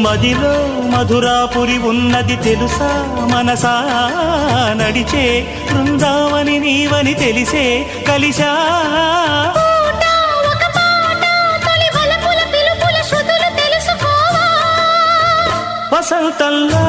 మదిలో మధురాపురి ఉన్నది తెలుసా మనసా నడిచే బృందావని నీవని తెలిసే కలిసా వసంతంలా